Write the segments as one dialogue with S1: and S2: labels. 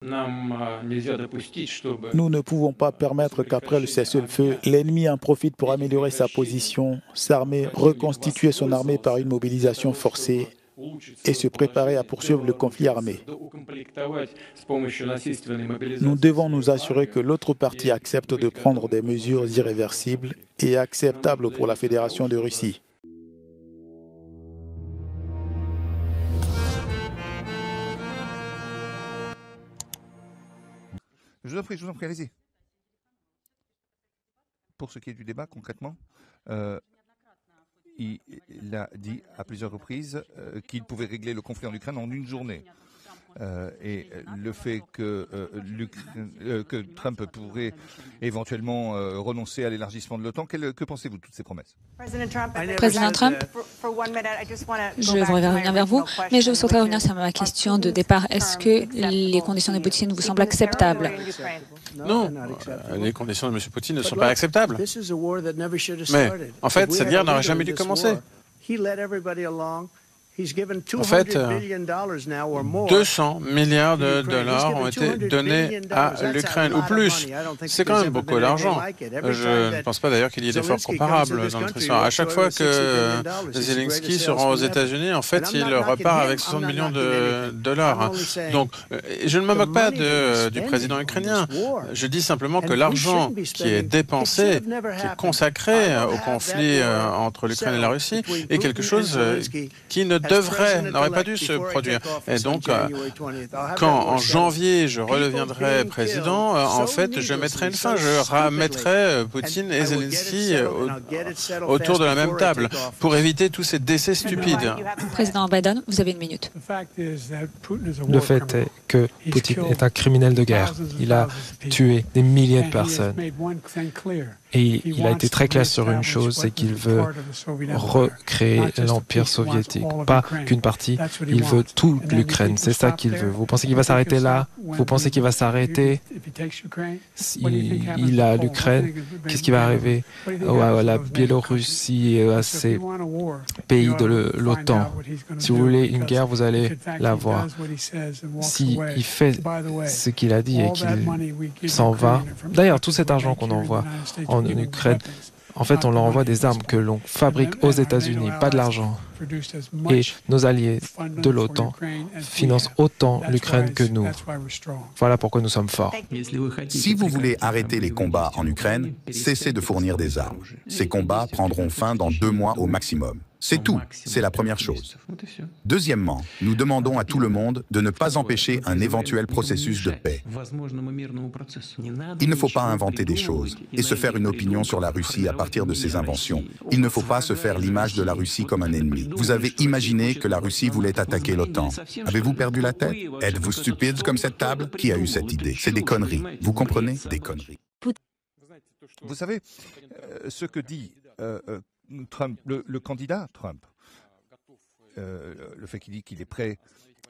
S1: Nous ne pouvons pas permettre qu'après le cessez-le-feu, l'ennemi en profite pour améliorer sa position, s'armer, reconstituer son armée par une mobilisation forcée et se préparer à poursuivre le conflit armé. Nous devons nous assurer que l'autre partie accepte de prendre des mesures irréversibles et acceptables pour la Fédération de Russie.
S2: Je vous en prie, allez-y. Pour ce qui est du débat, concrètement, il a dit à plusieurs reprises qu'il pouvait régler le conflit en Ukraine en une journée. Et le fait que Trump pourrait éventuellement renoncer à l'élargissement de l'OTAN, que pensez-vous de toutes ces promesses?
S3: Président Trump, je voudrais revenir vers vous, mais je souhaiterais revenir sur ma question de départ. Est-ce que les conditions de Poutine vous semblent acceptables?
S4: Non, les conditions de M. Poutine ne sont pas acceptables. Mais en fait, cette guerre n'aurait jamais dû commencer. En fait, 200 milliards de dollars ont été donnés à l'Ukraine, ou plus. C'est quand même beaucoup d'argent. Je ne pense pas d'ailleurs qu'il y ait d'efforts comparables dans notre histoire. À chaque fois que Zelensky se rend aux États-Unis, en fait, il repart avec 60 millions de dollars. Donc, je ne me moque pas du président ukrainien. Je dis simplement que l'argent qui est dépensé, qui est consacré au conflit entre l'Ukraine et la Russie, est quelque chose qui n'aurait pas dû se produire. Et donc, quand en janvier je redeviendrai président, en fait, je mettrai une fin. Je ramettrai Poutine et Zelensky autour de la même table pour éviter tous ces décès stupides.
S3: Président Biden, vous avez une minute.
S5: Le fait est que Poutine est un criminel de guerre. Il a tué des milliers de personnes. Et il a été très clair sur une chose, c'est qu'il veut recréer l'Empire soviétique. Pas qu'une partie, il veut toute l'Ukraine. C'est ça qu'il veut. Vous pensez qu'il va s'arrêter là? Vous pensez qu'il va s'arrêter? Il a l'Ukraine. Qu'est-ce qui va arriver à la Biélorussie et à ces pays de l'OTAN? Si vous voulez une guerre, vous allez la voir. S'il fait ce qu'il a dit et qu'il s'en va, d'ailleurs, tout cet argent qu'on envoie en Ukraine, en fait, on leur envoie des armes que l'on fabrique aux États-Unis, pas de l'argent. Et nos alliés de l'OTAN financent autant l'Ukraine que nous. Voilà pourquoi nous sommes forts.
S6: Si vous voulez arrêter les combats en Ukraine, cessez de fournir des armes. Ces combats prendront fin dans 2 mois au maximum. C'est tout, c'est la première chose. Deuxièmement, nous demandons à tout le monde de ne pas empêcher un éventuel processus de paix. Il ne faut pas inventer des choses et se faire une opinion sur la Russie à partir de ces inventions. Il ne faut pas se faire l'image de la Russie comme un ennemi. Vous avez imaginé que la Russie voulait attaquer l'OTAN. Avez-vous perdu la tête? Êtes-vous stupide comme cette table? Qui a eu cette idée? C'est des conneries. Vous comprenez? Des conneries.
S2: Vous savez, ce que dit Trump, le candidat Trump, le fait qu'il dit qu'il est prêt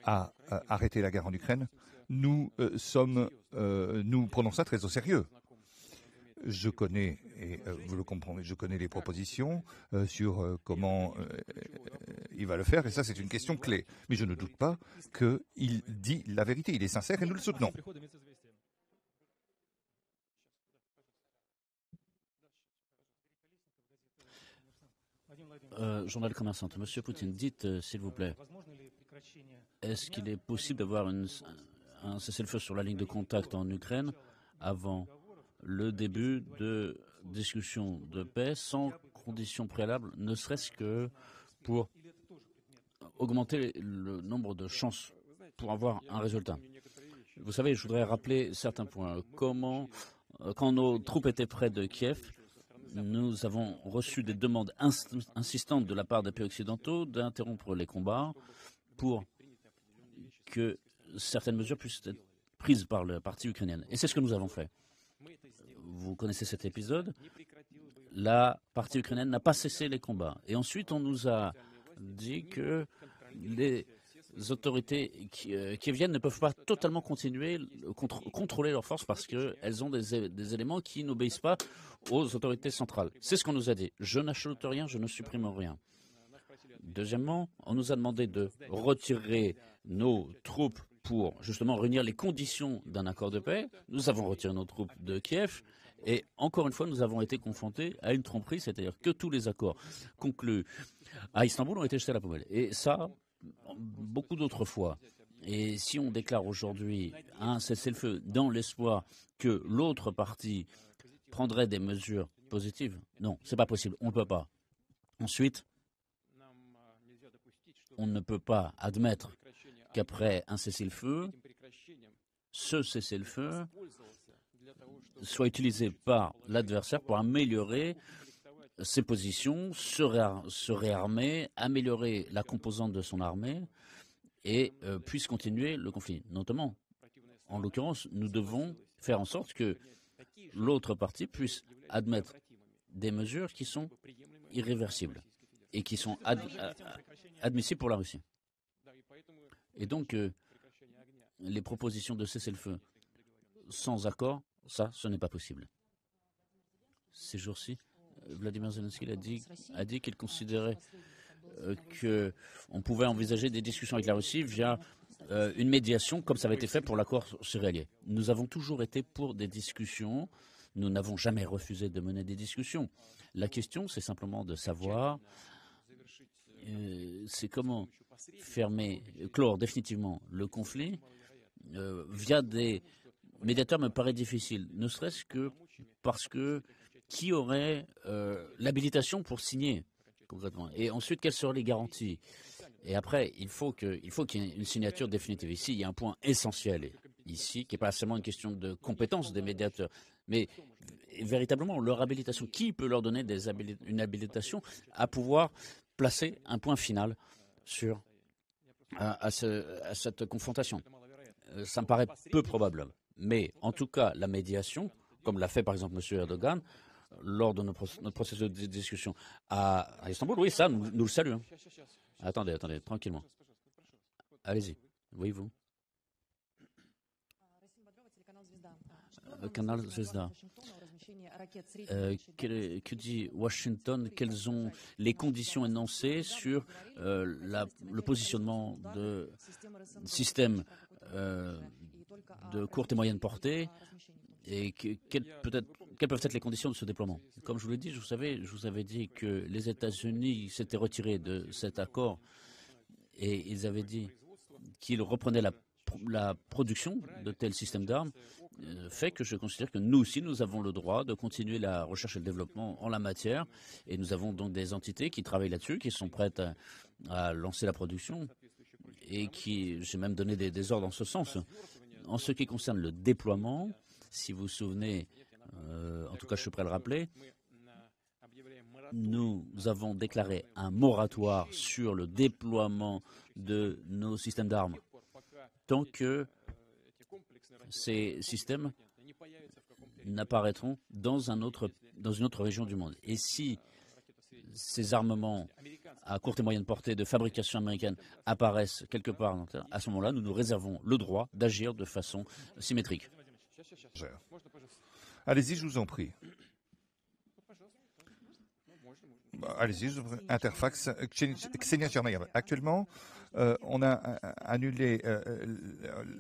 S2: à arrêter la guerre en Ukraine, nous prenons ça très au sérieux. Je connais, et vous le comprenez, je connais les propositions sur comment il va le faire, et ça c'est une question clé. Mais je ne doute pas qu'il dit la vérité, il est sincère et nous le soutenons.
S7: Journal commerçant. Monsieur Poutine, dites, s'il vous plaît, est-ce qu'il est possible d'avoir un cessez-le-feu sur la ligne de contact en Ukraine avant le début de discussions de paix sans conditions préalables, ne serait-ce que pour augmenter le nombre de chances pour avoir un résultat? Vous savez, je voudrais rappeler certains points. Quand nos troupes étaient près de Kiev, nous avons reçu des demandes insistantes de la part des pays occidentaux d'interrompre les combats pour que certaines mesures puissent être prises par la partie ukrainienne. Et c'est ce que nous avons fait. Vous connaissez cet épisode. La partie ukrainienne n'a pas cessé les combats. Et ensuite, on nous a dit que les autorités qui viennent ne peuvent pas totalement continuer, contrôler leurs forces parce qu'elles ont des éléments qui n'obéissent pas aux autorités centrales. C'est ce qu'on nous a dit. Je n'ajoute rien, je ne supprime rien. Deuxièmement, on nous a demandé de retirer nos troupes pour justement réunir les conditions d'un accord de paix. Nous avons retiré nos troupes de Kiev et encore une fois, nous avons été confrontés à une tromperie, c'est-à-dire que tous les accords conclus à Istanbul ont été jetés à la poubelle. Et ça, beaucoup d'autres fois. Et si on déclare aujourd'hui un cessez-le-feu dans l'espoir que l'autre partie prendrait des mesures positives, non, c'est pas possible, on ne peut pas. Ensuite, on ne peut pas admettre qu'après un cessez-le-feu, ce cessez-le-feu soit utilisé par l'adversaire pour améliorer ses positions, se réarmer, améliorer la composante de son armée et puisse continuer le conflit. Notamment, en l'occurrence, nous devons faire en sorte que l'autre partie puisse admettre des mesures qui sont irréversibles et qui sont admissibles pour la Russie. Et donc, les propositions de cessez-le-feu sans accord, ça, ce n'est pas possible. Ces jours-ci, Vladimir Zelensky a dit qu'il considérait qu'on pouvait envisager des discussions avec la Russie via une médiation, comme ça avait été fait pour l'accord céréalier. Nous avons toujours été pour des discussions. Nous n'avons jamais refusé de mener des discussions. La question, c'est simplement de savoir c'est comment clore définitivement le conflit via des médiateurs me paraît difficile, ne serait-ce que parce que qui aurait l'habilitation pour signer concrètement? Et ensuite, quelles seraient les garanties? Et après, il faut qu'il y ait une signature définitive. Ici, il y a un point essentiel ici, qui n'est pas seulement une question de compétence des médiateurs, mais véritablement leur habilitation. Qui peut leur donner une habilitation à pouvoir placer un point final sur à cette confrontation? Ça me paraît peu probable. Mais en tout cas, la médiation, comme l'a fait par exemple M. Erdogan, lors de notre processus de discussion à Istanbul, oui, ça, nous le saluons. Attendez, tranquillement. Allez-y. Oui, vous. Canal Zvezda. Que dit Washington? Quelles sont les conditions énoncées sur le positionnement de systèmes de courte et moyenne portée et quelles peuvent être les conditions de ce déploiement? Comme je vous l'ai dit, je vous avais dit que les États-Unis s'étaient retirés de cet accord et ils avaient dit qu'ils reprenaient la production de tels systèmes d'armes, fait que je considère que nous aussi, nous avons le droit de continuer la recherche et le développement en la matière. Et nous avons donc des entités qui travaillent là-dessus, qui sont prêtes à lancer la production et j'ai même donné des ordres en ce sens. En ce qui concerne le déploiement, si vous vous souvenez, en tout cas je suis prêt à le rappeler, nous avons déclaré un moratoire sur le déploiement de nos systèmes d'armes tant que ces systèmes n'apparaîtront dans une autre région du monde. Et si ces armements à courte et moyenne portée de fabrication américaine apparaissent quelque part, à ce moment-là, nous nous réservons le droit d'agir de façon symétrique.
S2: Allez-y, je vous en prie. Allez-y, Interfax, Ksenia Tchernaïev. Actuellement, on a annulé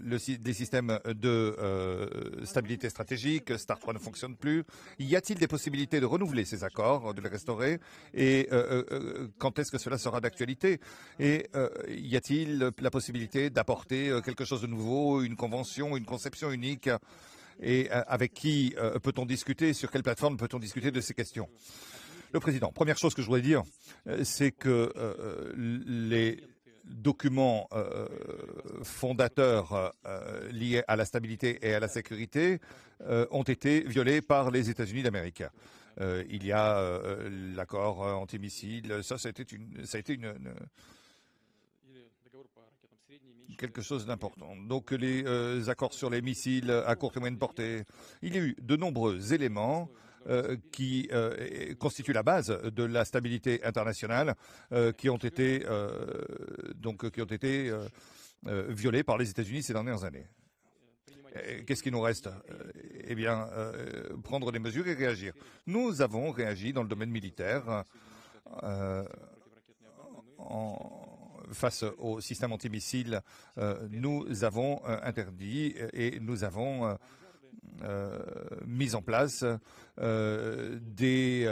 S2: des systèmes de stabilité stratégique. Star 3 ne fonctionne plus. Y a-t-il des possibilités de renouveler ces accords, de les restaurer? Et quand est-ce que cela sera d'actualité? Et y a-t-il la possibilité d'apporter quelque chose de nouveau, une convention, une conception unique? Et avec qui peut-on discuter? Sur quelle plateforme peut-on discuter de ces questions? Le Président, première chose que je voudrais dire, c'est que les documents fondateurs liés à la stabilité et à la sécurité ont été violés par les États-Unis d'Amérique. Il y a l'accord antimissile, ça a été quelque chose d'important. Donc les accords sur les missiles à courte et moyenne portée, il y a eu de nombreux éléments qui constituent la base de la stabilité internationale qui ont été violés par les États-Unis ces dernières années. Qu'est-ce qui nous reste? Eh bien, prendre des mesures et réagir. Nous avons réagi dans le domaine militaire en face au système antimissile, nous avons interdit et nous avons mis en place des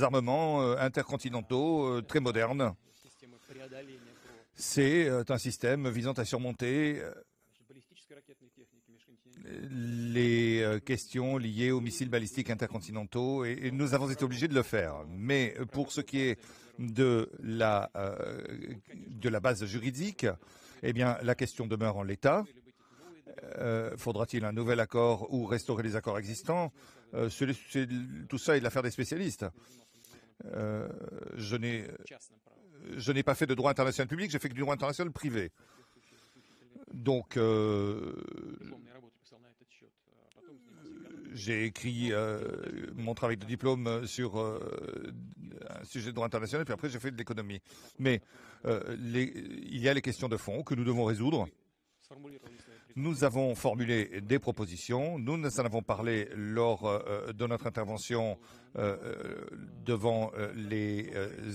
S2: armements intercontinentaux très modernes. C'est un système visant à surmonter les questions liées aux missiles balistiques intercontinentaux et nous avons été obligés de le faire. Mais pour ce qui est de la base juridique, eh bien, la question demeure en l'état. Faudra-t-il un nouvel accord ou restaurer les accords existants? Tout ça est l'affaire des spécialistes. Je n'ai pas fait de droit international public, j'ai fait que du droit international privé. Donc, j'ai écrit mon travail de diplôme sur un sujet de droit international, puis après j'ai fait de l'économie. Mais il y a les questions de fond que nous devons résoudre. Nous avons formulé des propositions, nous en avons parlé lors de notre intervention devant les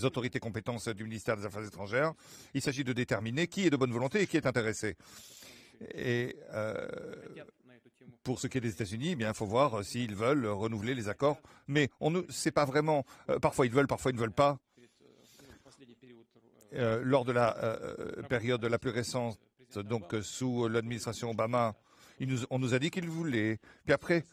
S2: autorités compétentes du ministère des Affaires étrangères. Il s'agit de déterminer qui est de bonne volonté et qui est intéressé. Et pour ce qui est des États-Unis, eh bien, il faut voir s'ils veulent renouveler les accords. Mais on ne sait pas vraiment. Parfois ils veulent, parfois ils ne veulent pas. Lors de la période la plus récente, donc sous l'administration Obama, on nous a dit qu'ils voulaient. Puis après,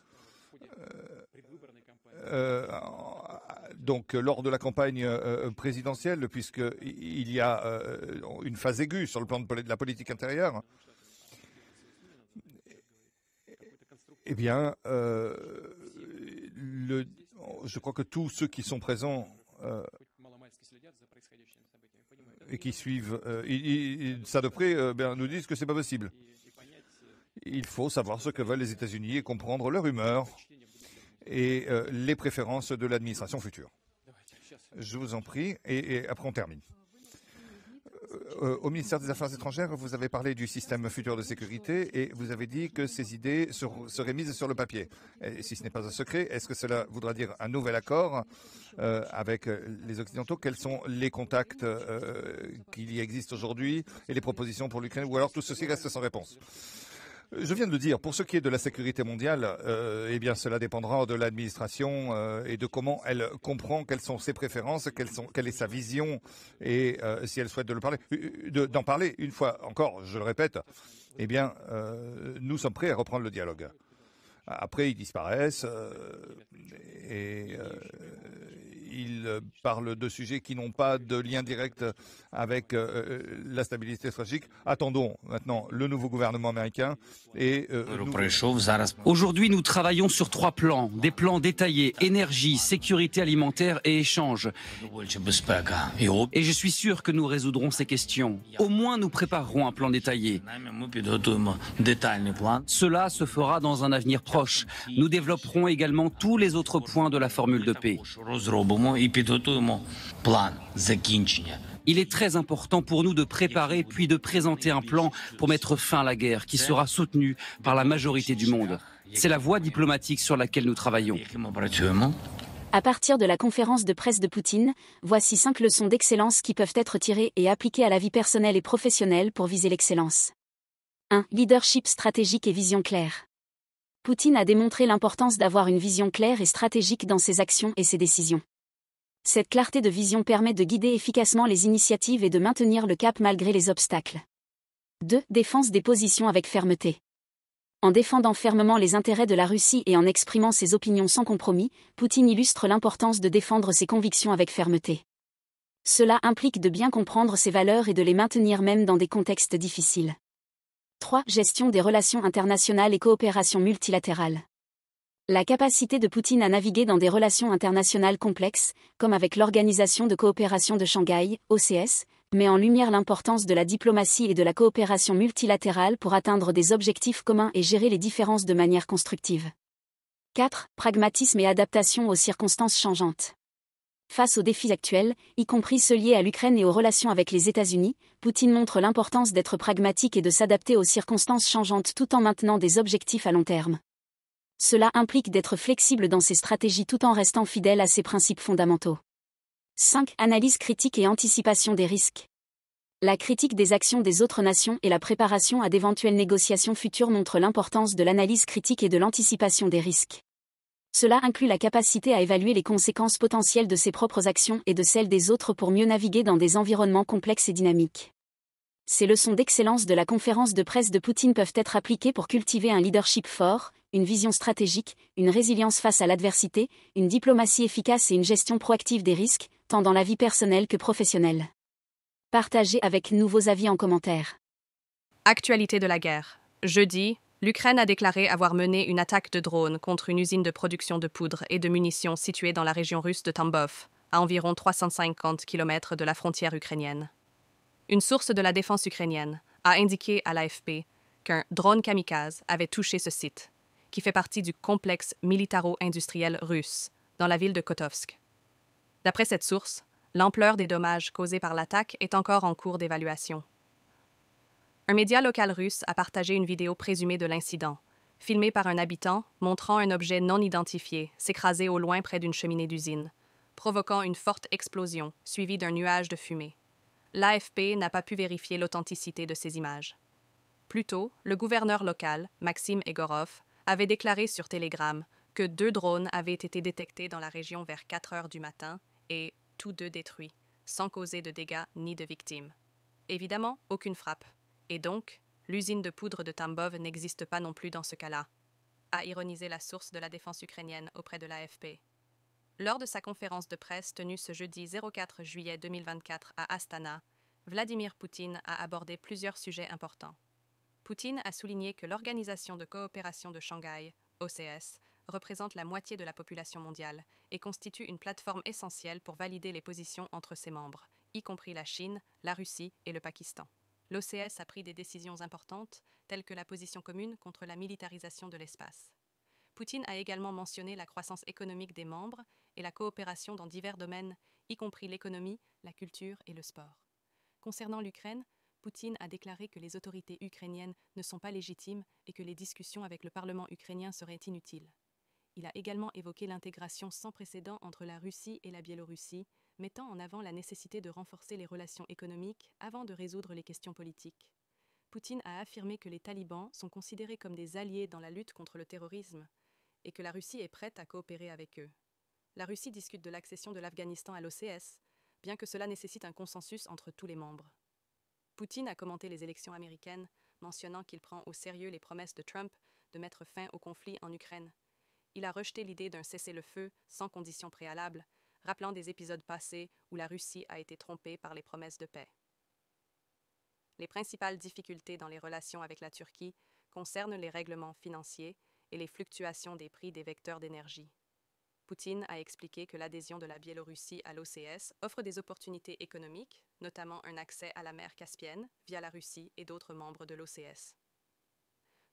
S2: donc lors de la campagne présidentielle, puisqu'il y a une phase aiguë sur le plan de la politique intérieure, eh bien, je crois que tous ceux qui sont présents et qui suivent ça de près nous disent que ce n'est pas possible. Il faut savoir ce que veulent les États-Unis et comprendre leur humeur et les préférences de l'administration future. Je vous en prie, et après on termine. Au ministère des Affaires étrangères, vous avez parlé du système futur de sécurité et vous avez dit que ces idées seraient mises sur le papier. Et si ce n'est pas un secret, est-ce que cela voudra dire un nouvel accord avec les Occidentaux? Quels sont les contacts qu'il y existe aujourd'hui et les propositions pour l'Ukraine? Ou alors tout ceci reste sans réponse? Je viens de le dire, pour ce qui est de la sécurité mondiale, eh bien, cela dépendra de l'administration et de comment elle comprend, quelles sont ses préférences, quelle est sa vision et si elle souhaite d'en parler. Une fois encore, je le répète, eh bien, nous sommes prêts à reprendre le dialogue. Après, ils disparaissent et ils parlent de sujets qui n'ont pas de lien direct avec la stabilité stratégique. Attendons maintenant le nouveau gouvernement américain.
S8: Aujourd'hui, nous travaillons sur 3 plans. Des plans détaillés, énergie, sécurité alimentaire et échange. Et je suis sûr que nous résoudrons ces questions. Au moins, nous préparerons un plan détaillé. Cela se fera dans un avenir proche. Nous développerons également tous les autres points de la formule de paix. Il est très important pour nous de préparer puis de présenter un plan pour mettre fin à la guerre qui sera soutenu par la majorité du monde. C'est la voie diplomatique sur laquelle nous travaillons.
S9: À partir de la conférence de presse de Poutine, voici 5 leçons d'excellence qui peuvent être tirées et appliquées à la vie personnelle et professionnelle pour viser l'excellence. 1. Leadership stratégique et vision claire. Poutine a démontré l'importance d'avoir une vision claire et stratégique dans ses actions et ses décisions. Cette clarté de vision permet de guider efficacement les initiatives et de maintenir le cap malgré les obstacles. 2. Défense des positions avec fermeté. En défendant fermement les intérêts de la Russie et en exprimant ses opinions sans compromis, Poutine illustre l'importance de défendre ses convictions avec fermeté. Cela implique de bien comprendre ses valeurs et de les maintenir même dans des contextes difficiles. 3. Gestion des relations internationales et coopération multilatérale. La capacité de Poutine à naviguer dans des relations internationales complexes, comme avec l'Organisation de coopération de Shanghai, OCS, met en lumière l'importance de la diplomatie et de la coopération multilatérale pour atteindre des objectifs communs et gérer les différences de manière constructive. 4. Pragmatisme et adaptation aux circonstances changeantes. Face aux défis actuels, y compris ceux liés à l'Ukraine et aux relations avec les États-Unis, Poutine montre l'importance d'être pragmatique et de s'adapter aux circonstances changeantes tout en maintenant des objectifs à long terme. Cela implique d'être flexible dans ses stratégies tout en restant fidèle à ses principes fondamentaux. 5. Analyse critique et anticipation des risques. La critique des actions des autres nations et la préparation à d'éventuelles négociations futures montrent l'importance de l'analyse critique et de l'anticipation des risques. Cela inclut la capacité à évaluer les conséquences potentielles de ses propres actions et de celles des autres pour mieux naviguer dans des environnements complexes et dynamiques. Ces leçons d'excellence de la conférence de presse de Poutine peuvent être appliquées pour cultiver un leadership fort, une vision stratégique, une résilience face à l'adversité, une diplomatie efficace et une gestion proactive des risques, tant dans la vie personnelle que professionnelle. Partagez avec nous vos avis en commentaire.
S10: Actualité de la guerre. Jeudi, l'Ukraine a déclaré avoir mené une attaque de drone contre une usine de production de poudre et de munitions située dans la région russe de Tambov, à environ 350 km de la frontière ukrainienne. Une source de la défense ukrainienne a indiqué à l'AFP qu'un drone kamikaze avait touché ce site, qui fait partie du complexe militaro-industriel russe, dans la ville de Kotovsk. D'après cette source, l'ampleur des dommages causés par l'attaque est encore en cours d'évaluation. Un média local russe a partagé une vidéo présumée de l'incident, filmée par un habitant montrant un objet non identifié s'écraser au loin près d'une cheminée d'usine, provoquant une forte explosion suivie d'un nuage de fumée. L'AFP n'a pas pu vérifier l'authenticité de ces images. Plus tôt, le gouverneur local, Maxime Egorov, avait déclaré sur Telegram que 2 drones avaient été détectés dans la région vers 4 heures du matin et tous 2 détruits, sans causer de dégâts ni de victimes. Évidemment, aucune frappe. Et donc, l'usine de poudre de Tambov n'existe pas non plus dans ce cas-là, a ironisé la source de la défense ukrainienne auprès de l'AFP. Lors de sa conférence de presse tenue ce jeudi 04 juillet 2024 à Astana, Vladimir Poutine a abordé plusieurs sujets importants. Poutine a souligné que l'Organisation de coopération de Shanghai, OCS, représente la moitié de la population mondiale et constitue une plateforme essentielle pour valider les positions entre ses membres, y compris la Chine, la Russie et le Pakistan. L'OCS a pris des décisions importantes, telles que la position commune contre la militarisation de l'espace. Poutine a également mentionné la croissance économique des membres et la coopération dans divers domaines, y compris l'économie, la culture et le sport. Concernant l'Ukraine, Poutine a déclaré que les autorités ukrainiennes ne sont pas légitimes et que les discussions avec le Parlement ukrainien seraient inutiles. Il a également évoqué l'intégration sans précédent entre la Russie et la Biélorussie, mettant en avant la nécessité de renforcer les relations économiques avant de résoudre les questions politiques. Poutine a affirmé que les talibans sont considérés comme des alliés dans la lutte contre le terrorisme et que la Russie est prête à coopérer avec eux. La Russie discute de l'accession de l'Afghanistan à l'OCS, bien que cela nécessite un consensus entre tous les membres. Poutine a commenté les élections américaines, mentionnant qu'il prend au sérieux les promesses de Trump de mettre fin au conflit en Ukraine. Il a rejeté l'idée d'un cessez-le-feu sans conditions préalables, rappelant des épisodes passés où la Russie a été trompée par les promesses de paix. Les principales difficultés dans les relations avec la Turquie concernent les règlements financiers et les fluctuations des prix des vecteurs d'énergie. Poutine a expliqué que l'adhésion de la Biélorussie à l'OCS offre des opportunités économiques, notamment un accès à la mer Caspienne via la Russie et d'autres membres de l'OCS.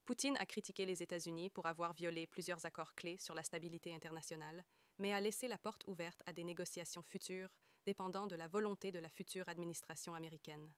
S10: Poutine a critiqué les États-Unis pour avoir violé plusieurs accords clés sur la stabilité internationale, mais a laissé la porte ouverte à des négociations futures dépendant de la volonté de la future administration américaine.